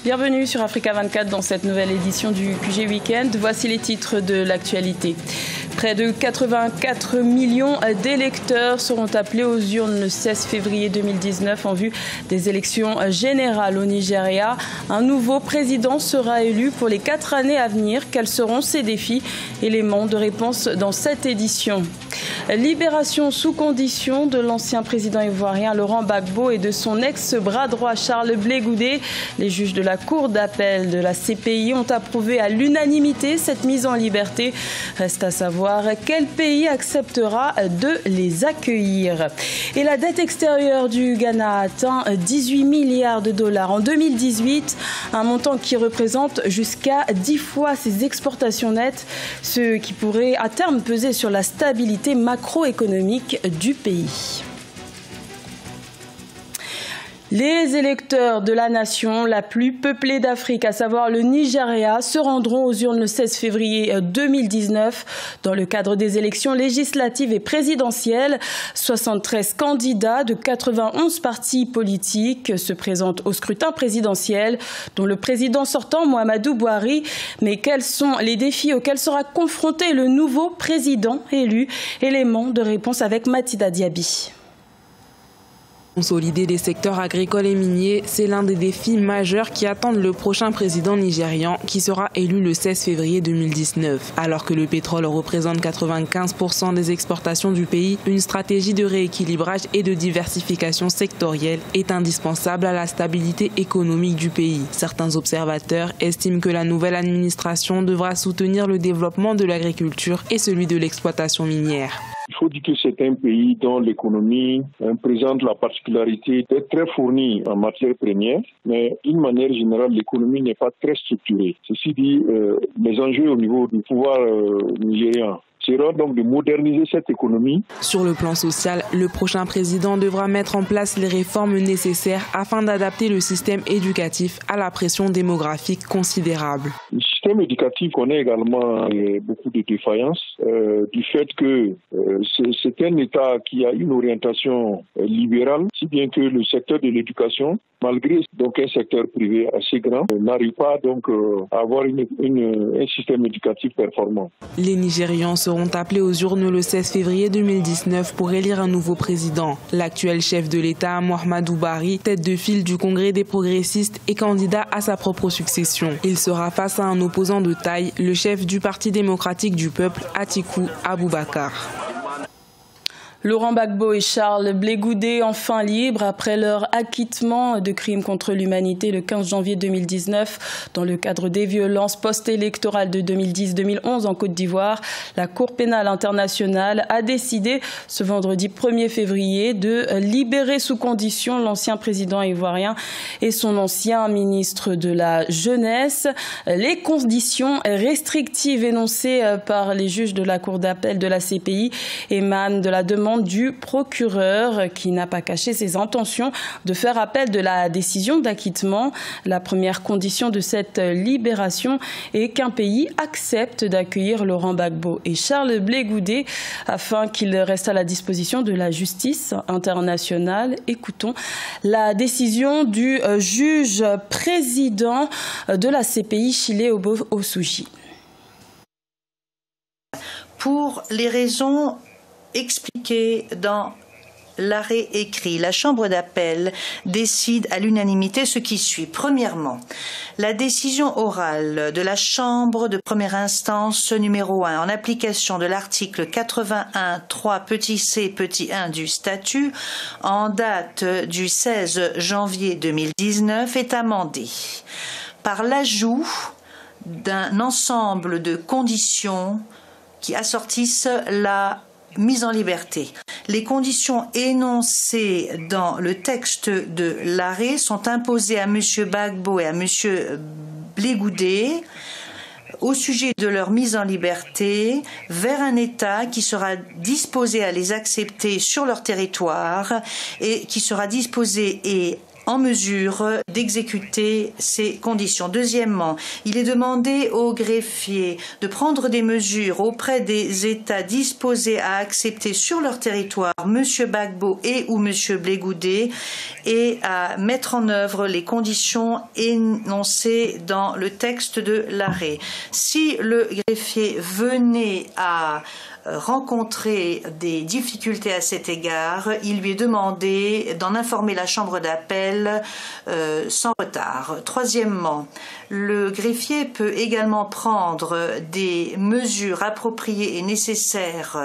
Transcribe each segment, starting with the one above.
Bienvenue sur Africa 24 dans cette nouvelle édition du QG Weekend. Voici les titres de l'actualité. Près de 84 millions d'électeurs seront appelés aux urnes le 16 février 2019 en vue des élections générales au Nigeria. Un nouveau président sera élu pour les 4 années à venir. Quels seront ses défis? Éléments de réponse dans cette édition. Libération sous condition de l'ancien président ivoirien Laurent Gbagbo et de son ex-bras droit Charles Blé Goudé. Les juges de la Cour d'appel de la CPI ont approuvé à l'unanimité cette mise en liberté. Reste à savoir quel pays acceptera de les accueillir. Et la dette extérieure du Ghana a atteint 18 milliards de dollars en 2018, un montant qui représente jusqu'à 10 fois ses exportations nettes, ce qui pourrait à terme peser sur la stabilité macroéconomique du pays. Les électeurs de la nation la plus peuplée d'Afrique, à savoir le Nigeria, se rendront aux urnes le 16 février 2019 dans le cadre des élections législatives et présidentielles. 73 candidats de 91 partis politiques se présentent au scrutin présidentiel, dont le président sortant Muhammadu Buhari. Mais quels sont les défis auxquels sera confronté le nouveau président élu? Élément de réponse avec Mathilda Diaby. Consolider les secteurs agricoles et miniers, c'est l'un des défis majeurs qui attendent le prochain président nigérian qui sera élu le 16 février 2019. Alors que le pétrole représente 95% des exportations du pays, une stratégie de rééquilibrage et de diversification sectorielle est indispensable à la stabilité économique du pays. Certains observateurs estiment que la nouvelle administration devra soutenir le développement de l'agriculture et celui de l'exploitation minière. Il faut dire que c'est un pays dont l'économie présente la particularité d'être très fournie en matières premières, mais d'une manière générale, l'économie n'est pas très structurée. Ceci dit, les enjeux au niveau du pouvoir nigérian sera donc de moderniser cette économie. Sur le plan social, le prochain président devra mettre en place les réformes nécessaires afin d'adapter le système éducatif à la pression démographique considérable. Le système éducatif connaît également beaucoup de défaillances du fait que c'est un État qui a une orientation libérale, si bien que le secteur de l'éducation, malgré donc un secteur privé assez grand, n'arrive pas donc à avoir un système éducatif performant. Les Nigérians seront appelés aux urnes le 16 février 2019 pour élire un nouveau président. L'actuel chef de l'État, Muhammadu Buhari, tête de file du Congrès des progressistes, est candidat à sa propre succession. Il sera face à un opposant de taille, le chef du Parti démocratique du peuple, Atiku Abubakar. Laurent Gbagbo et Charles Blé Goudé enfin libres après leur acquittement de crimes contre l'humanité le 15 janvier 2019 dans le cadre des violences post-électorales de 2010-2011 en Côte d'Ivoire. La Cour pénale internationale a décidé ce vendredi 1er février de libérer sous condition l'ancien président ivoirien et son ancien ministre de la Jeunesse. Les conditions restrictives énoncées par les juges de la Cour d'appel de la CPI émanent de la demande du procureur qui n'a pas caché ses intentions de faire appel de la décision d'acquittement. La première condition de cette libération est qu'un pays accepte d'accueillir Laurent Gbagbo et Charles Blé Goudé afin qu'ils restent à la disposition de la justice internationale. Écoutons la décision du juge président de la CPI, Chile Obo-Osuji. Pour les raisons expliqué dans l'arrêt écrit, la Chambre d'appel décide à l'unanimité ce qui suit. Premièrement, la décision orale de la Chambre de première instance numéro 1 en application de l'article 81.3 petit c petit 1 du statut en date du 16 janvier 2019 est amendée par l'ajout d'un ensemble de conditions qui assortissent la mise en liberté. Les conditions énoncées dans le texte de l'arrêt sont imposées à M. Gbagbo et à M. Blé Goudé au sujet de leur mise en liberté vers un État qui sera disposé à les accepter sur leur territoire et qui sera disposé en mesure d'exécuter ces conditions. Deuxièmement, il est demandé aux greffiers de prendre des mesures auprès des États disposés à accepter sur leur territoire M. Gbagbo et ou M. Blé Goudé et à mettre en œuvre les conditions énoncées dans le texte de l'arrêt. Si le greffier venait à rencontrer des difficultés à cet égard, il lui est demandé d'en informer la chambre d'appel sans retard. Troisièmement, le greffier peut également prendre des mesures appropriées et nécessaires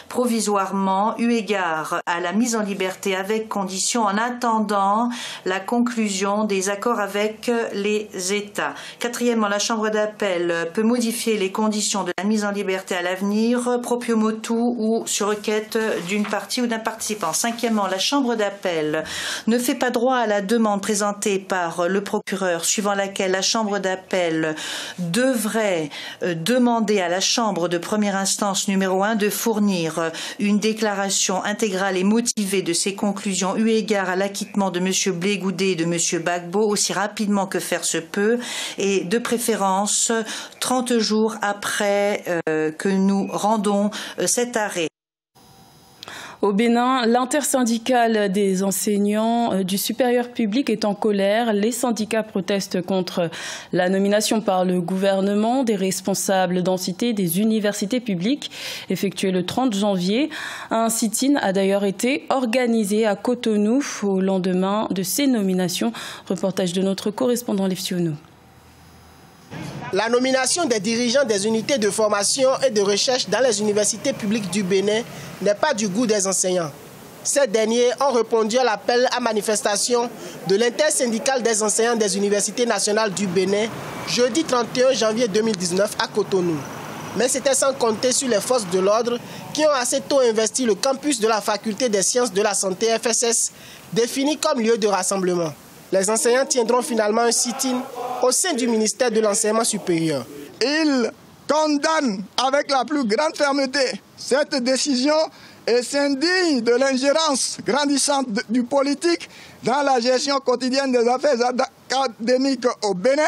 provisoirement eu égard à la mise en liberté avec condition en attendant la conclusion des accords avec les États. Quatrièmement, la chambre d'appel peut modifier les conditions de la mise en liberté à l'avenir, proprio motu ou sur requête d'une partie ou d'un participant. Cinquièmement, la chambre d'appel ne fait pas droit à la demande présentée par le procureur suivant laquelle la chambre d'appel devrait demander à la chambre de première instance numéro 1 de fournir une déclaration intégrale et motivée de ses conclusions eu égard à l'acquittement de M. Blé Goudé et de M. Gbagbo aussi rapidement que faire se peut et de préférence 30 jours après que nous rendons cet arrêt. Au Bénin, l'intersyndicale des enseignants du supérieur public est en colère. Les syndicats protestent contre la nomination par le gouvernement des responsables d'entités des universités publiques effectuée le 30 janvier. Un sit-in a d'ailleurs été organisé à Cotonou au lendemain de ces nominations. Reportage de notre correspondant Leftionou. La nomination des dirigeants des unités de formation et de recherche dans les universités publiques du Bénin n'est pas du goût des enseignants. Ces derniers ont répondu à l'appel à manifestation de l'intersyndicale des enseignants des universités nationales du Bénin jeudi 31 janvier 2019 à Cotonou. Mais c'était sans compter sur les forces de l'ordre qui ont assez tôt investi le campus de la faculté des sciences de la santé FSS, défini comme lieu de rassemblement. Les enseignants tiendront finalement un sit-in au sein du ministère de l'enseignement supérieur. Ils condamnent avec la plus grande fermeté cette décision et s'indignent de l'ingérence grandissante du politique dans la gestion quotidienne des affaires académiques au Bénin,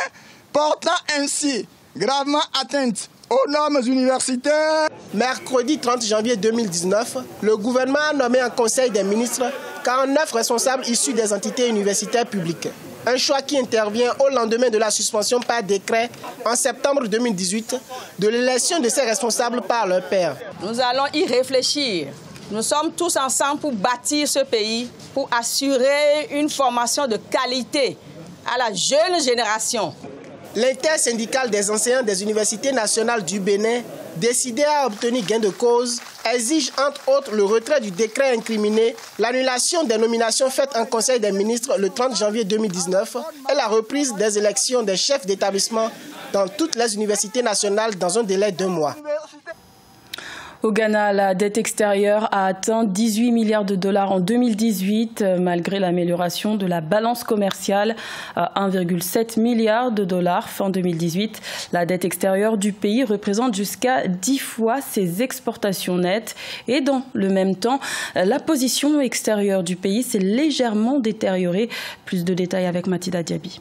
portant ainsi gravement atteinte aux normes universitaires. Mercredi 30 janvier 2019, le gouvernement a nommé un conseil des ministres 49 responsables issus des entités universitaires publiques. Un choix qui intervient au lendemain de la suspension par décret en septembre 2018 de l'élection de ces responsables par leur père. Nous allons y réfléchir. Nous sommes tous ensemble pour bâtir ce pays, pour assurer une formation de qualité à la jeune génération. L'intersyndicale des enseignants des universités nationales du Bénin, décidée à obtenir gain de cause, exige entre autres le retrait du décret incriminé, l'annulation des nominations faites en Conseil des ministres le 30 janvier 2019 et la reprise des élections des chefs d'établissement dans toutes les universités nationales dans un délai d'1 mois. Au Ghana, la dette extérieure a atteint 18 milliards de dollars en 2018, malgré l'amélioration de la balance commerciale à 1,7 milliard de dollars fin 2018. La dette extérieure du pays représente jusqu'à 10 fois ses exportations nettes. Et dans le même temps, la position extérieure du pays s'est légèrement détériorée. Plus de détails avec Mathilda Diaby.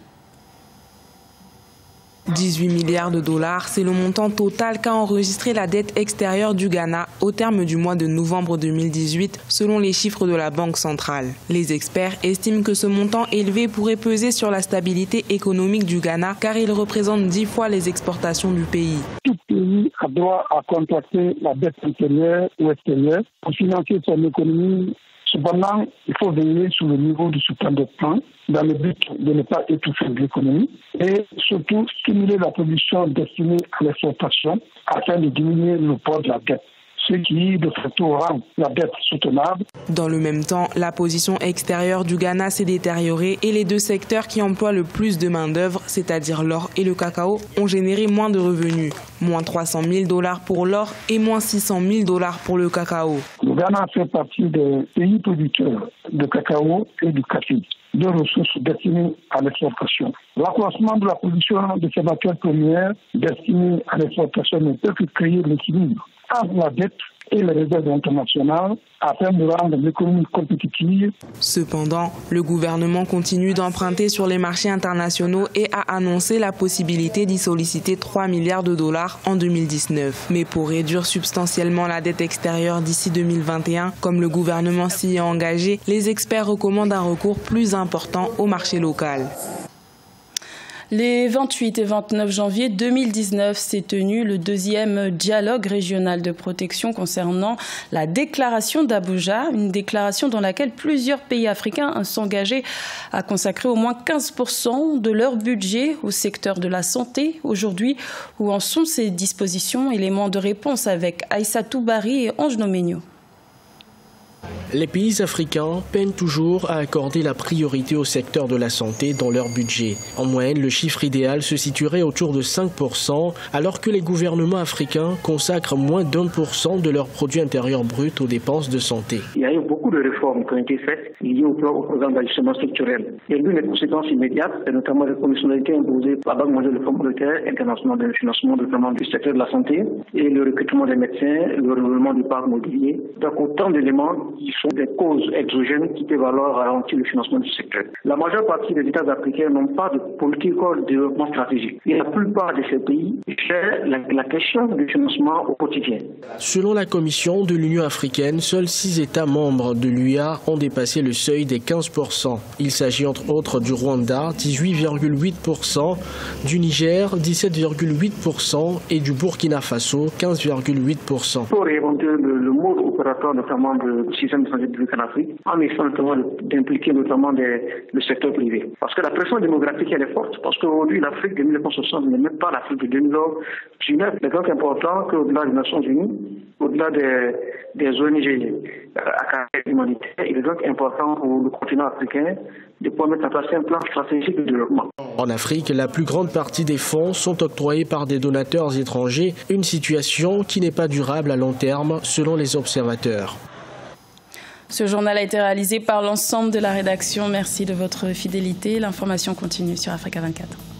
18 milliards de dollars, c'est le montant total qu'a enregistré la dette extérieure du Ghana au terme du mois de novembre 2018, selon les chiffres de la Banque centrale. Les experts estiment que ce montant élevé pourrait peser sur la stabilité économique du Ghana, car il représente 10 fois les exportations du pays. Tout pays a droit à contracter la dette intérieure ou extérieure pour financer son économie. Cependant, il faut veiller sur le niveau de ce endettement dans le but de ne pas étouffer l'économie et surtout stimuler la production destinée à l'exportation afin de diminuer le poids de la dette, ce qui de facto rend la dette soutenable. Dans le même temps, la position extérieure du Ghana s'est détériorée et les deux secteurs qui emploient le plus de main-d'œuvre, c'est-à-dire l'or et le cacao, ont généré moins de revenus. Moins 300 000 dollars pour l'or et moins 600 000 dollars pour le cacao. Le Ghana fait partie des pays producteurs de cacao et du café, deux ressources destinées à l'exportation. L'accroissement de la production de ces matières premières destinées à l'exportation ne peut que créer l'équilibre entre la dette et les réserves internationales afin de rendre l'économie compétitive. Cependant, le gouvernement continue d'emprunter sur les marchés internationaux et a annoncé la possibilité d'y solliciter 3 milliards de dollars en 2019. Mais pour réduire substantiellement la dette extérieure d'ici 2021, comme le gouvernement s'y est engagé, les experts recommandent un recours plus important au marché local. Les 28 et 29 janvier 2019 s'est tenu le deuxième dialogue régional de protection concernant la déclaration d'Abuja, une déclaration dans laquelle plusieurs pays africains s'engageaient à consacrer au moins 15% de leur budget au secteur de la santé. Aujourd'hui, où en sont ces dispositions? Éléments de réponse avec Aïssatou Bari et Ange Nomenio. Les pays africains peinent toujours à accorder la priorité au secteur de la santé dans leur budget. En moyenne, le chiffre idéal se situerait autour de 5%, alors que les gouvernements africains consacrent moins d'1% de leur produit intérieur brut aux dépenses de santé. Il y a eu beaucoup de réformes qui ont été faites liées au programme d'ajustement structurel. Il y a eu les conséquences immédiates, et notamment les conditionnalités imposées par la Banque mondiale du Fonds monétaire international de financement notamment du secteur de la santé et le recrutement des médecins, le renouvellement du parc mobilier. Donc autant d'éléments qui sont des causes exogènes qui peuvent alors ralentir le financement du secteur. La majeure partie des États africains n'ont pas de politique de développement stratégique. Et la plupart de ces pays gèrent la question du financement au quotidien. Selon la Commission de l'Union africaine, seuls 6 États membres de l'UA ont dépassé le seuil des 15%. Il s'agit entre autres du Rwanda, 18,8%, du Niger, 17,8% et du Burkina Faso, 15,8%. Pour réinventer le mode opératoire notamment du système de santé publique en Afrique, en essayant notamment d'impliquer notamment le secteur privé. Parce que la pression démographique elle est forte, parce qu'aujourd'hui l'Afrique de 1960 n'est même pas l'Afrique de 2019. Il est donc important qu'au-delà des Nations Unies, au-delà des ONG à caractère humanitaire, il est donc important pour le continent africain de pouvoir mettre en place un plan stratégique de développement. En Afrique, la plus grande partie des fonds sont octroyés par des donateurs étrangers, une situation qui n'est pas durable à long terme selon les observateurs. Ce journal a été réalisé par l'ensemble de la rédaction. Merci de votre fidélité. L'information continue sur Africa 24.